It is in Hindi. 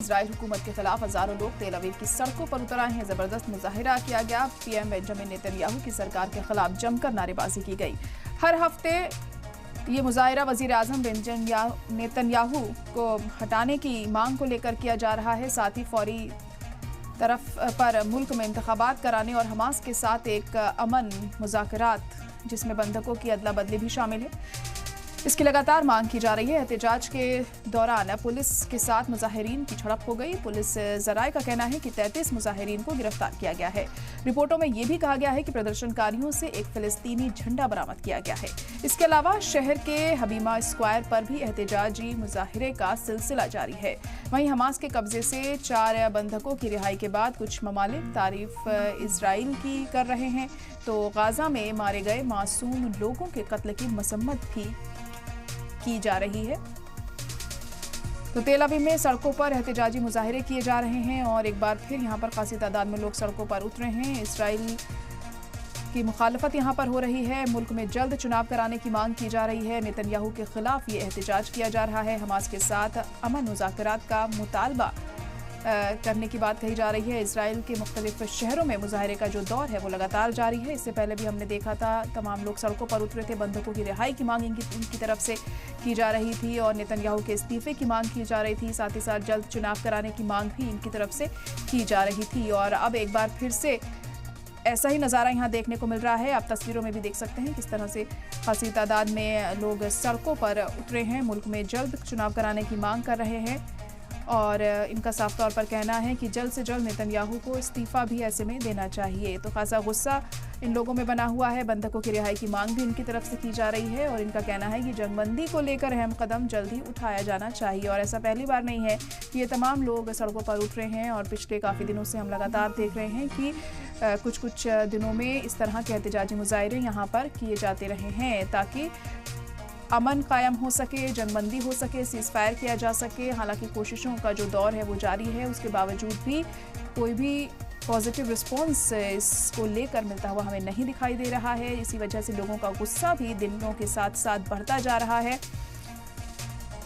इजराइल हुकूमत के खिलाफ हजारों लोग तेल अवीव की सड़कों पर उतर आए हैं। जबरदस्त मुजाहिरा किया गया। पीएम बेंजामिन नेतन्याहू की सरकार के खिलाफ जमकर नारेबाजी की गई। हर हफ्ते ये मुजाहिरा वजीर आजम बेंजामिन नेतन्याहू को हटाने की मांग को लेकर किया जा रहा है। साथ ही फौरी तरफ पर मुल्क में इंतखाबात कराने और हमास के साथ एक अमन मुज़ाकरात जिसमें बंधकों की अदला बदली भी शामिल है, इसकी लगातार मांग की जा रही है। एहतजाज के दौरान पुलिस के साथ मुजाहिरीन की झड़प हो गई। पुलिस जराये का कहना है कि 33 मुजाहिरीन को गिरफ्तार किया गया है। रिपोर्टों में यह भी कहा गया है कि प्रदर्शनकारियों से एक फिलिस्तीनी झंडा बरामद किया गया है। इसके अलावा शहर के हबीमा स्क्वायर पर भी एहतजाजी मुजाहिरे का सिलसिला जारी है। वहीं हमास के कब्जे से 4 बंधकों की रिहाई के बाद कुछ ममालिक तारीफ इजराइल की कर रहे हैं, तो गाजा में मारे गए मासूम लोगों के कत्ल की मसम्मत भी की जा रही है। तो तेल अवीव में सड़कों पर एहतजाजी मुजाहिरे किए जा रहे हैं और एक बार फिर यहां पर खासी तादाद में लोग सड़कों पर उतरे हैं। इजराइल की मुखालफत यहां पर हो रही है। मुल्क में जल्द चुनाव कराने की मांग की जा रही है। नेतन्याहू के खिलाफ ये एहतजाज किया जा रहा है। हमास के साथ अमन मुज़ाकरात का मुतालबा करने की बात कही जा रही है। इजराइल के मुख्तलिफ शहरों में मुजाहिरे का जो दौर है वो लगातार जारी है। इससे पहले भी हमने देखा था तमाम लोग सड़कों पर उतरे थे। बंधकों की रिहाई की मांग इनकी तरफ से की जा रही थी और नेतन्याहू के इस्तीफे की मांग की जा रही थी। साथ ही साथ जल्द चुनाव कराने की मांग भी इनकी तरफ से की जा रही थी और अब एक बार फिर से ऐसा ही नज़ारा यहाँ देखने को मिल रहा है। आप तस्वीरों में भी देख सकते हैं किस तरह से खासी तादाद में लोग सड़कों पर उतरे हैं। मुल्क में जल्द चुनाव कराने की मांग कर रहे हैं और इनका साफ तौर पर कहना है कि जल्द से जल्द नेतन्याहू को इस्तीफा भी ऐसे में देना चाहिए। तो खासा गुस्सा इन लोगों में बना हुआ है। बंधकों की रिहाई की मांग भी इनकी तरफ से की जा रही है और इनका कहना है कि जंगबंदी को लेकर अहम कदम जल्द ही उठाया जाना चाहिए। और ऐसा पहली बार नहीं है कि ये तमाम लोग सड़कों पर उतरे हैं और पिछले काफ़ी दिनों से हम लगातार देख रहे हैं कि कुछ दिनों में इस तरह के एहतजाजी मुजाहिरे यहाँ पर किए जाते रहे हैं ताकि अमन कायम हो सके, जंगबंदी हो सके, सीज़ फायर किया जा सके। हालांकि कोशिशों का जो दौर है वो जारी है, उसके बावजूद भी कोई भी पॉजिटिव रिस्पॉन्स इसको लेकर मिलता हुआ हमें नहीं दिखाई दे रहा है। इसी वजह से लोगों का गुस्सा भी दिनों के साथ साथ बढ़ता जा रहा है।